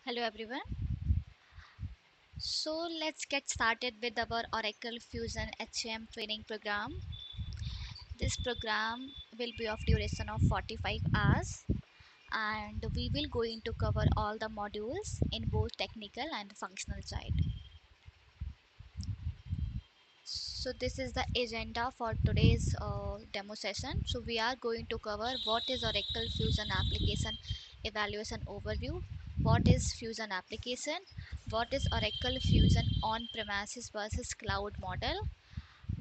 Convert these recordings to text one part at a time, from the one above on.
Hello everyone. So let's get started with our Oracle Fusion HCM training program. This program will be of duration of 45 hours and we will going to cover all the modules in both technical and functional side. So this is the agenda for today's demo session. So we are going to cover what is Oracle Fusion application evaluation overview, what is Fusion application, what is Oracle Fusion on-premises versus cloud model,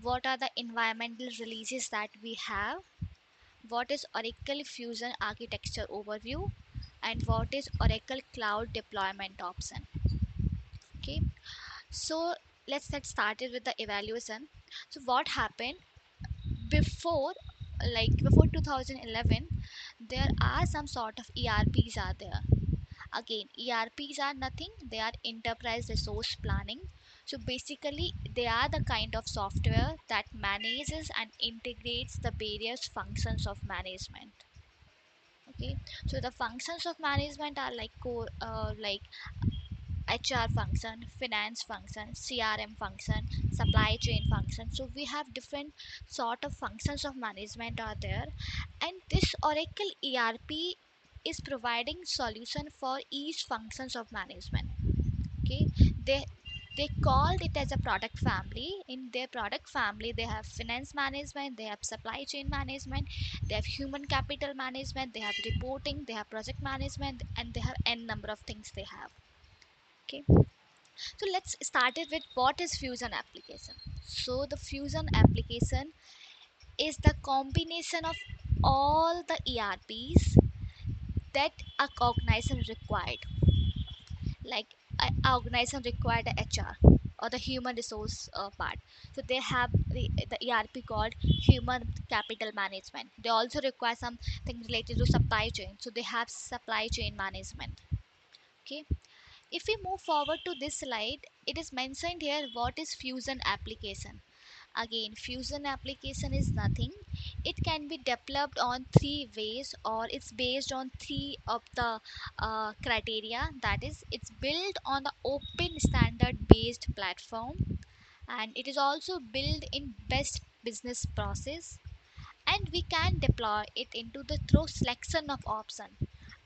what are the environmental releases that we have, what is Oracle Fusion architecture overview, and what is Oracle Cloud deployment option. Okay, so let's get started with the evaluation. So what happened before, before 2011, there are some sort of ERPs are there. Again, ERPs are nothing, they are enterprise resource planning. So basically they are the kind of software that manages and integrates the various functions of management. Okay, so the functions of management are like core like HR function, finance function, CRM function, supply chain function. So we have different sort of functions of management are there, and this Oracle ERP is providing solution for each functions of management. Okay, they called it as a product family. In their product family they have finance management, they have supply chain management, they have human capital management, they have reporting, they have project management, and they have n number of things they have. Okay, so let's start it with what is Fusion application. So the Fusion application is the combination of all the ERPs that a organization required. Like a organization required a HR or the human resource part. So they have the ERP called human capital management. They also require something related to supply chain. So they have supply chain management. Okay. If we move forward to this slide, it is mentioned here what is Fusion application. Again, Fusion application is nothing. It can be developed on three ways, or it's based on three of the criteria. That is, it's built on the open standard based platform, and it is also built in best business process, and we can deploy it into the through selection of option.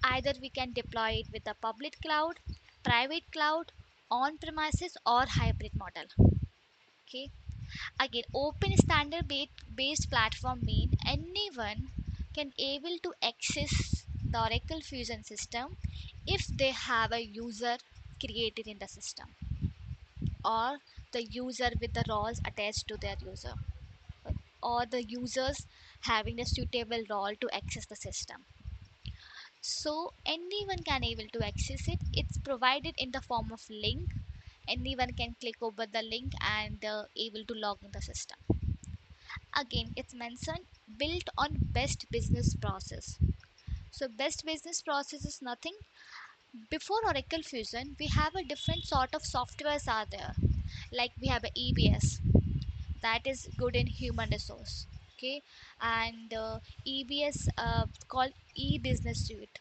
Either we can deploy it with the public cloud, private cloud, on premises, or hybrid model. Okay, again, open standard based platform mean anyone can able to access the Oracle Fusion system if they have a user created in the system, or the user with the roles attached to their user, or the users having a suitable role to access the system. So anyone can able to access it. It's provided in the form of link. Anyone can click over the link and able to log in the system. Again, it's mentioned built on best business process. So best business process is nothing. Before Oracle Fusion, we have a different sort of softwares are there. Like we have a EBS, that is good in human resource. Okay, and EBS called e-business suite.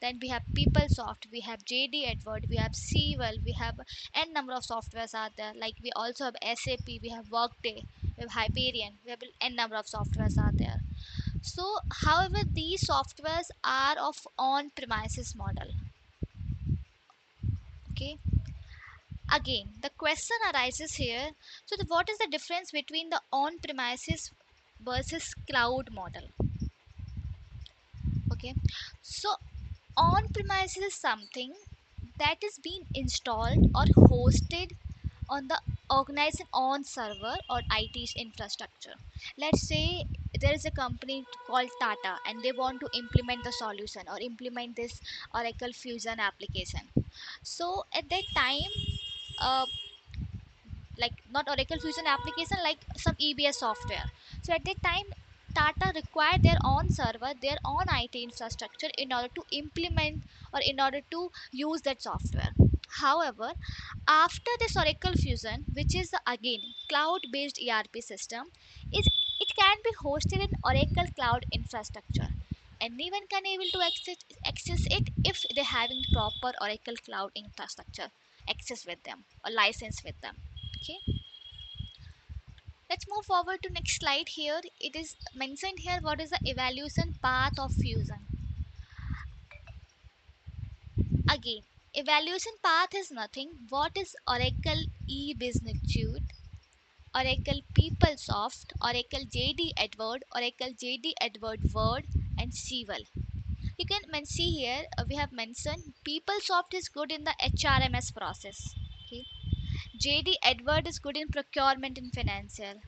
Then we have PeopleSoft, we have JD Edward, we have Seawell, we have n number of softwares are there. Like we also have SAP, we have Workday, we have Hyperion, we have n number of softwares are there. So however, these softwares are of on premises model. Okay, again the question arises here. So what is the difference between the on premises versus cloud model? Okay, so on premises is something that is being installed or hosted on the organization on server or IT infrastructure. Let's say there is a company called Tata and they want to implement the solution or implement this Oracle Fusion application. So at that time, uh, like not Oracle Fusion application, like some EBS software. So at that time, Tata required their own server, their own IT infrastructure in order to implement or in order to use that software. However, after this Oracle Fusion, which is again cloud-based ERP system, it can be hosted in Oracle Cloud infrastructure. Anyone can able to access it if they're having proper Oracle Cloud infrastructure access with them or license with them. Okay, let's move forward to next slide. Here it is mentioned here what is the evaluation path of Fusion. Again, evaluation path is nothing. What is Oracle e-business suite, Oracle PeopleSoft, Oracle JD Edward, Oracle JD Edward Word, and Seawell. You can see here we have mentioned PeopleSoft is good in the HRMS process. Okay. JD Edward is good in procurement and financial.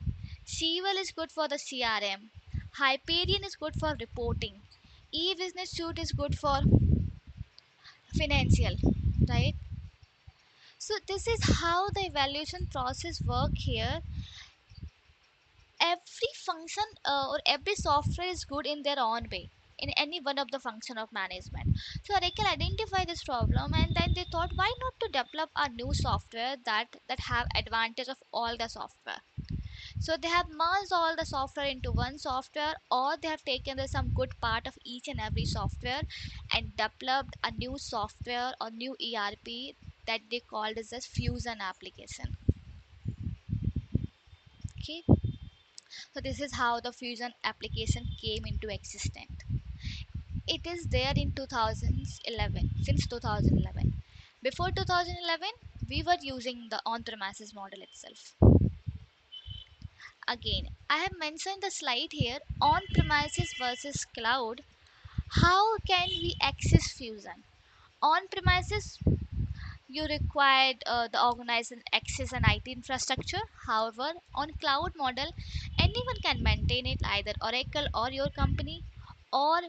Seawell is good for the CRM. Hyperion is good for reporting. E-business suite is good for financial, right? So this is how the evaluation process work here. Every function or every software is good in their own way in any one of the function of management. So Oracle identify this problem and then they thought why not to develop a new software that have advantage of all the software. So they have merged all the software into one software, or they have taken the some good part of each and every software and developed a new software or new ERP that they called as a Fusion application. Okay, so this is how the Fusion application came into existence. It is there in 2011, since 2011. Before 2011, we were using the on-premises model itself. Again, I have mentioned the slide here on-premises versus cloud. How can we access Fusion? On-premises, you required the organization access and IT infrastructure. However, on cloud model, anyone can maintain it, either Oracle or your company. Or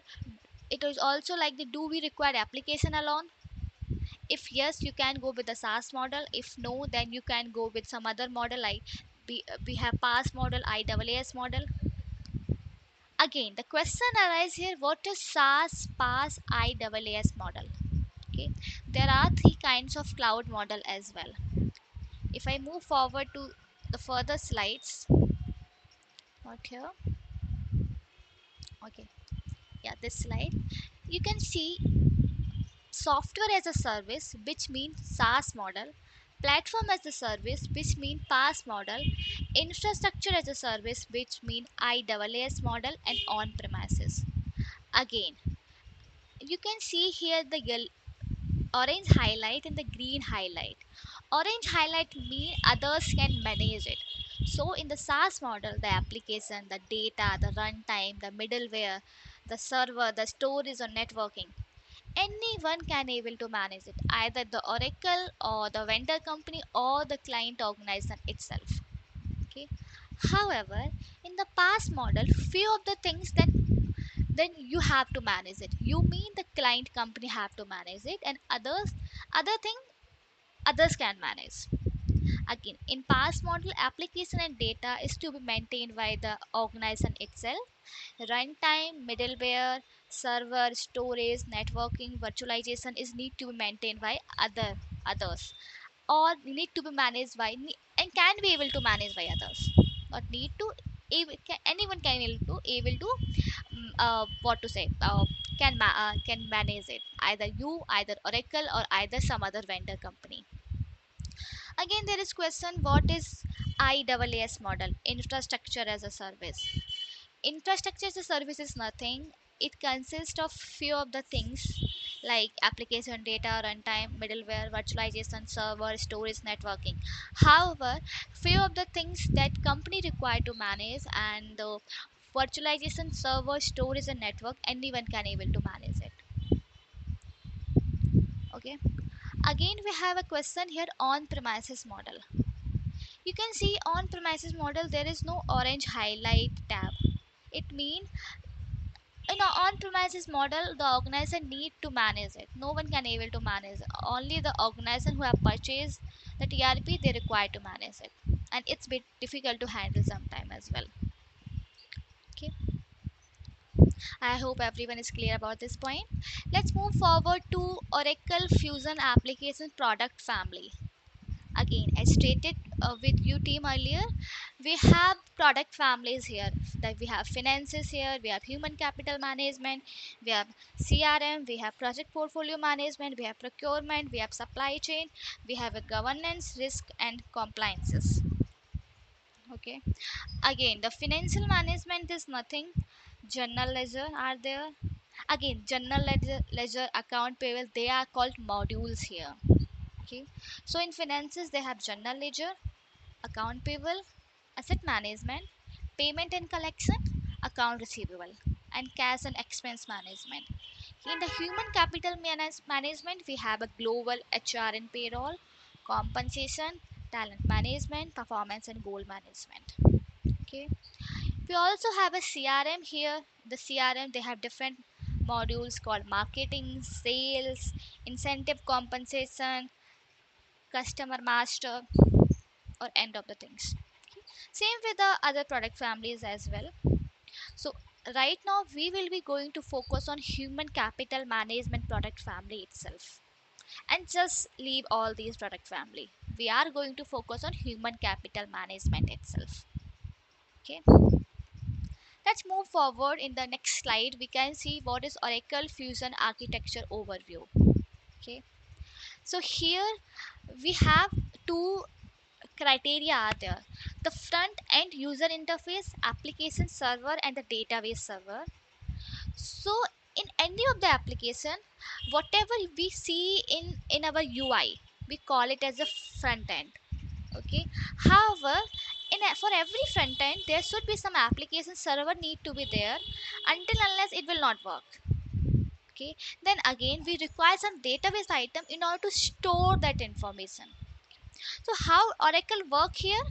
it is also like the do we require application alone? If yes, you can go with the SaaS model. If no, then you can go with some other model like we have PaaS model, IaaS model. Again, the question arises here: what is SaaS, PaaS, IaaS model? Okay, there are three kinds of cloud model as well. If I move forward to the further slides, not here. Okay, yeah, this slide. You can see software as a service, which means SaaS model, platform as a service, which means PaaS model, infrastructure as a service, which means IaaS model, and on premises. Again, you can see here the orange highlight and the green highlight. Orange highlight mean others can manage it. So in the SaaS model, the application, the data, the runtime, the middleware, the server, the storage or networking, anyone can able to manage it, either the Oracle or the vendor company or the client organization itself. Okay. However, in the past model, few of the things then you have to manage it. You mean the client company have to manage it, and other thing others can manage. Again, in past model, application and data is to be maintained by the organization itself. Runtime, middleware, server, storage, networking, virtualization is need to be maintained by others, or need to be managed by and can be able to manage by others. Not need to anyone can able to what to say can manage it, either you, either Oracle, or either some other vendor company. Again, there is question what is IaaS model, infrastructure as a service. Infrastructure as a service is nothing. It consists of few of the things like application, data, runtime, middleware, virtualization, server, storage, networking. However, few of the things that company require to manage, and virtualization, server, storage, and network, anyone can able to manage it. Okay. Again, we have a question here on premises model. You can see on premises model there is no orange highlight tab. It means in a on premises model the organizer need to manage it. No one can able to manage it. Only the organization who have purchased the TRP they require to manage it. And it's bit difficult to handle sometime as well. Okay. I hope everyone is clear about this point. Let's move forward to Oracle Fusion application product family. Again, as stated with you team earlier, we have product families here. That we have finances here, we have human capital management, we have CRM, we have project portfolio management, we have procurement, we have supply chain, we have a governance, risk and compliances. Okay. Again, the financial management is nothing. General ledger are there. Again, general ledger, account payable, they are called modules here. Okay. So in finances, they have general ledger, account payable, asset management, payment and collection, account receivable, and cash and expense management. In the human capital management, we have a global HR and payroll, compensation, talent management, performance and goal management. Okay. We also have a CRM here. The CRM, they have different modules called marketing, sales, incentive compensation, customer master, or end of the things. Same with the other product families as well. So right now we will be going to focus on human capital management product family itself, and just leave all these product family. We are going to focus on human capital management itself. Okay, let's move forward. In the next slide we can see what is Oracle Fusion architecture overview. Okay, so here we have two criteria are there: the front end user interface, application server and the database server. So in any of the application, whatever we see in our UI, we call it as a front end. Okay, however, for every front end there should be some application server need to be there. Until unless it will not work. Okay, then again we require some database item in order to store that information. So how Oracle work here?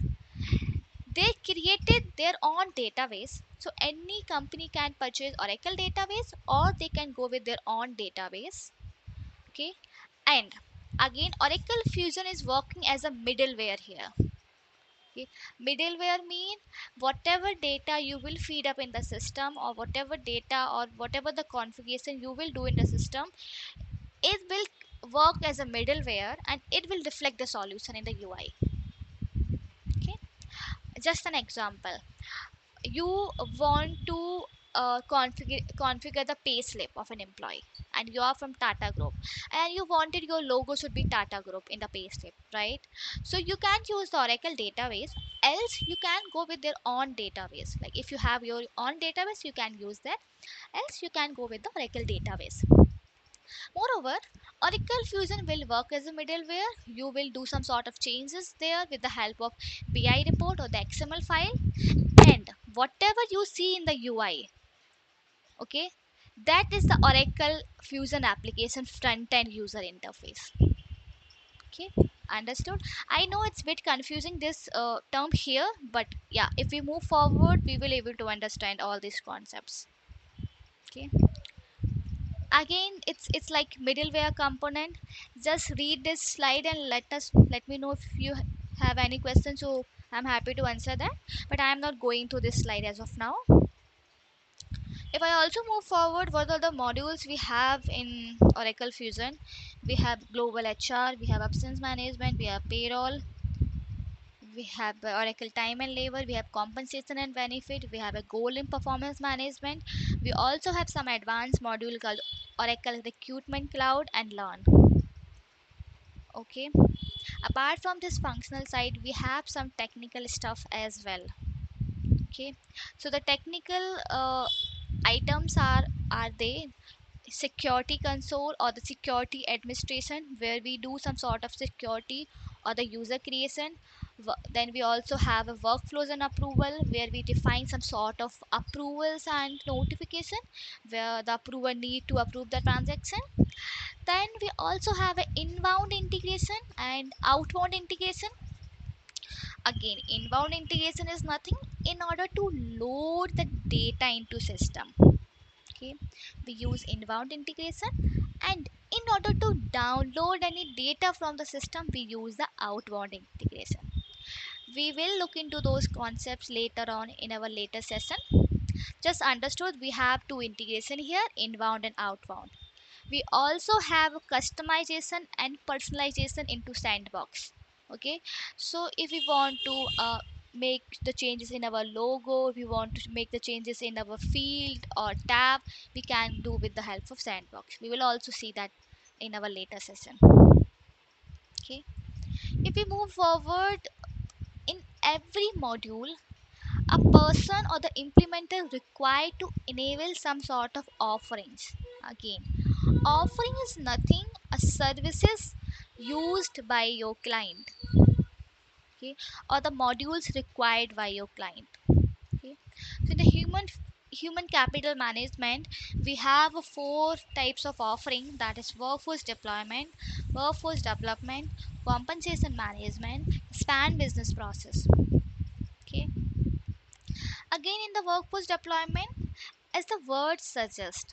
They created their own database, so any company can purchase Oracle database or they can go with their own database. Okay, and again Oracle Fusion is working as a middleware here. Okay, middleware mean whatever data you will feed up in the system, or whatever data or whatever the configuration you will do in the system, it will work as a middleware and it will reflect the solution in the UI. Okay, just an example: you want to configure the pay slip of an employee, and you are from Tata Group, and you wanted your logo should be Tata Group in the pay slip, right? So you can't use the Oracle database, else you can go with their own database. Like if you have your own database you can use that, else you can go with the Oracle database. Moreover, Oracle Fusion will work as a middleware. You will do some sort of changes there with the help of BI report or the XML file, and whatever you see in the UI, okay, that is the Oracle Fusion application front end user interface. Okay, understood? I know it's a bit confusing this term here, but yeah, if we move forward we will able to understand all these concepts. Okay, again it's like middleware component. Just read this slide and let me know if you have any questions, so I'm happy to answer that, but I am not going to this slide as of now. If I also move forward, what are the modules we have in Oracle Fusion? We have global HR, we have absence management, we have payroll, we have Oracle time and labor, we have compensation and benefit, we have a goal in performance management. We also have some advanced module called Oracle Recruitment Cloud and Learn. Okay. Apart from this functional side, we have some technical stuff as well. Okay. So the technical items are they security console or the security administration, where we do some sort of security or the user creation. Then we also have a workflows and approval, where we define some sort of approvals and notification, where the approver need to approve the transaction. Then we also have an inbound integration and outbound integration. Again, inbound integration is nothing in order to load the data into system. Okay, we use inbound integration, and in order to download any data from the system we use the outbound integration. We will look into those concepts later on in our later session. Just understood we have two integration here, inbound and outbound. We also have customization and personalization into sandbox. Okay, so if we want to make the changes in our logo, if we want to make the changes in our field or tab, we can do with the help of sandbox. We will also see that in our later session. Okay, if we move forward, in every module a person or the implementer required to enable some sort of offerings. Again, offering is nothing a services used by your client, okay, or the modules required by your client. Okay, so in the human capital management, we have four types of offering, that is workforce deployment, workforce development, compensation management, span business process. Okay, again in the workforce deployment, as the word suggests,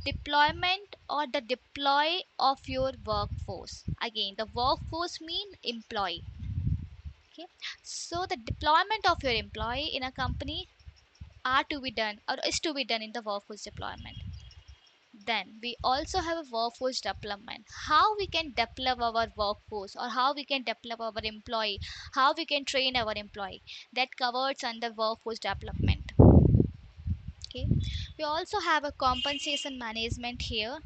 deployment or the deploy of your workforce. Again, the workforce mean employee. Okay, so the deployment of your employee in a company are to be done or is to be done in the workforce deployment. Then we also have a workforce development, how we can develop our workforce or how we can develop our employee, how we can train our employee, that covers under workforce development. Okay, we also have a compensation management here,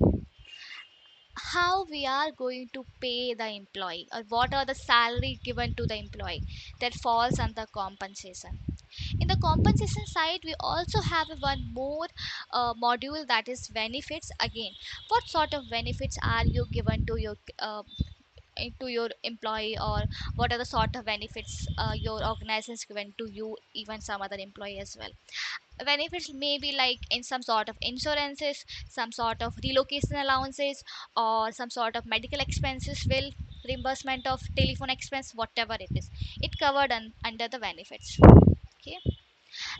how we are going to pay the employee or what are the salary given to the employee, that falls under compensation. In the compensation side, we also have one more module, that is benefits. Again, what sort of benefits are you given to your employee, or what are the sort of benefits your organization is given to you, even some other employee as well. Benefits may be like in some sort of insurances, some sort of relocation allowances, or some sort of medical expenses will reimbursement of telephone expense, whatever it is, it covered under the benefits. Okay,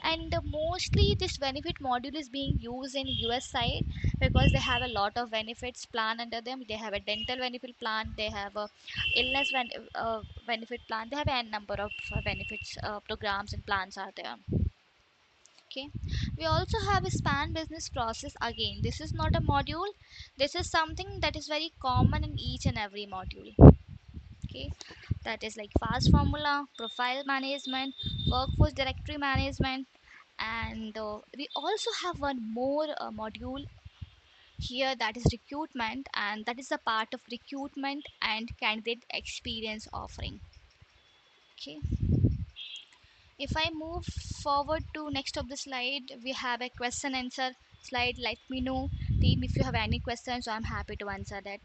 and mostly this benefit module is being used in US side because they have a lot of benefits plan under them. They have a dental benefit plan, they have a benefit plan, they have a number of benefits programs and plans are there. Okay, we also have a span business process. Again, this is not a module, this is something that is very common in each and every module. Okay, that is like fast formula, profile management, workforce directory management, and we also have one more module here, that is recruitment, and that is a part of recruitment and candidate experience offering. Okay, if I move forward to next of the slide, we have a question answer slide. Let me know, team, if you have any questions, so I'm happy to answer that.